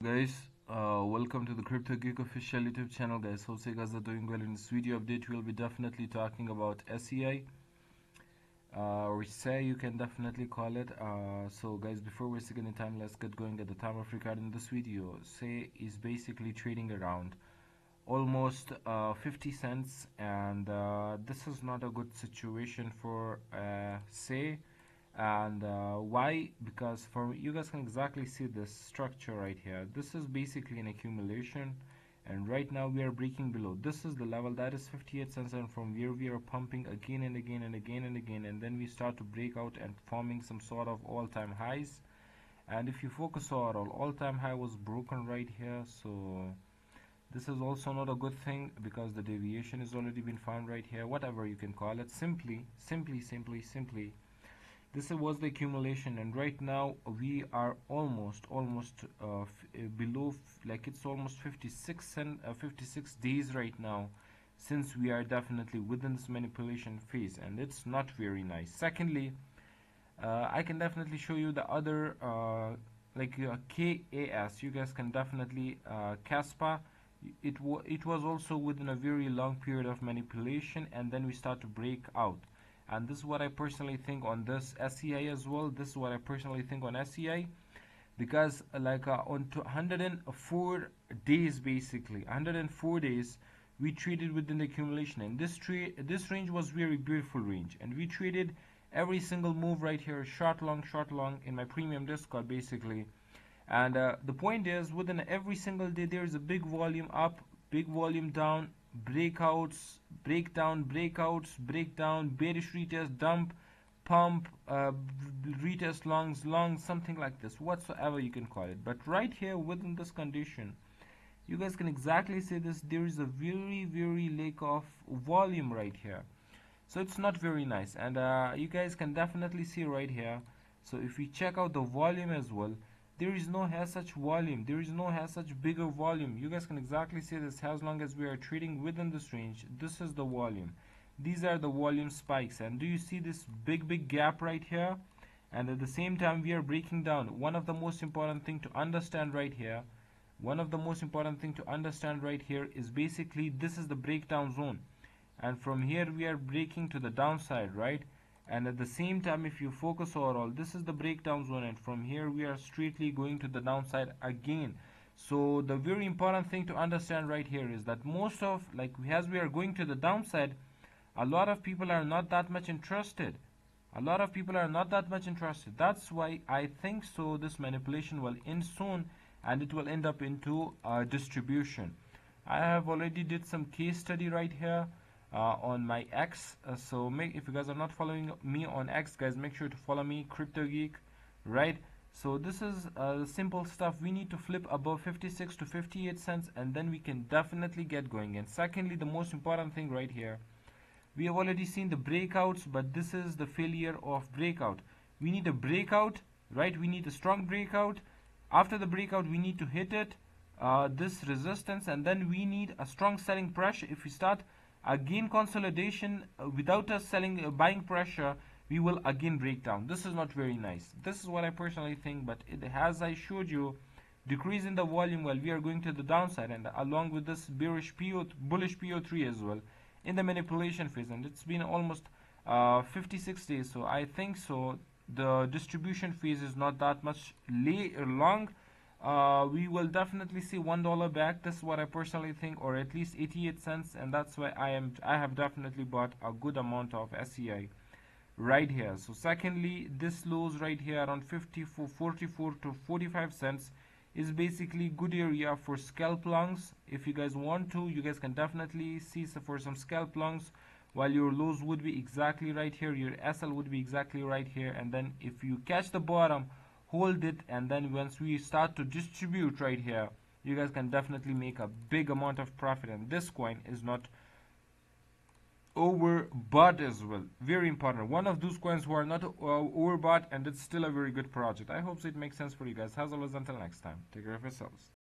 Guys, welcome to the Crypto Geek official YouTube channel. Guys, hope you guys are doing well. In this video update, we'll be definitely talking about SEI, or SEI, you can definitely call it. So guys, before wasting any time, let's get going. At the time of recording this video, SEI is basically trading around almost 50 cents, and this is not a good situation for SEI. And why? Because for you guys can exactly see this structure right here. This is basically an accumulation, and right now we are breaking below. This is the level that is 58 cents, and from where we are pumping again and again and again and again, and then we start to break out and forming some sort of all-time highs. And if you focus on all-time high was broken right here, so this is also not a good thing because the deviation has already been found right here. Whatever you can call it, simply this was the accumulation, and right now we are almost below, like it's almost 56 days right now, since we are definitely within this manipulation phase, and it's not very nice. Secondly, I can definitely show you the other KAS. You guys can definitely Kaspa. It was also within a very long period of manipulation, and then we start to break out. And this is what I personally think on this SEI as well. This is what I personally think on SEI, because on 104 days, basically 104 days, we traded within the accumulation, and this range was very beautiful range, and we traded every single move right here, short long in my premium Discord basically. And the point is, within every single day there is a big volume up, big volume down, breakouts, breakdown, bearish retest, dump, pump, retest, longs, something like this, whatsoever you can call it. But right here within this condition, you guys can exactly see this, there is a very lack of volume right here, so it's not very nice. And you guys can definitely see right here, so if we check out the volume as well, there is no such volume, there is no such bigger volume. You guys can exactly see this. As long as we are trading within this range, this is the volume, these are the volume spikes. And do you see this big gap right here? And at the same time we are breaking down. One of the most important thing to understand right here, is basically this is the breakdown zone, and from here we are breaking to the downside, right? And at the same time, if you focus overall, this is the breakdown zone, and from here we are straightly going to the downside again. So the very important thing to understand right here is that most of, as we are going to the downside, a lot of people are not that much interested. That's why I think so this manipulation will end soon, and it will end up into distribution. I have already did some case study right here on my X, so if you guys are not following me on X, guys, make sure to follow me, Crypto Geek, right? So this is simple stuff. We need to flip above 56 to 58 cents, and then we can definitely get going. And secondly, the most important thing right here, we have already seen the breakouts, but this is the failure of breakout. We need a breakout, right? We need a strong breakout. After the breakout, we need to hit it, this resistance, and then we need a strong selling pressure. If we start again consolidation without us buying pressure, we will again break down. This is not very nice. This is what I personally think. But as I showed you, decrease in the volume while we are going to the downside, and along with this bullish PO3 as well in the manipulation phase, and it's been almost 56 days. So I think so the distribution phase is not that much long. We will definitely see $1 back. This is what I personally think, or at least 88 cents, and that's why I have definitely bought a good amount of SEI right here. So secondly, this lows right here around 44 to 45 cents is basically good area for scalp longs. If you guys want to, you guys can definitely see for some scalp longs, while your lows would be exactly right here, your SL would be exactly right here, and then if you catch the bottom, hold it, and then once we start to distribute right here, you guys can definitely make a big amount of profit. And this coin is not overbought as well, very important, one of those coins who are not overbought, and it's still a very good project. I hope so it makes sense for you guys. As always, until next time, take care of yourselves.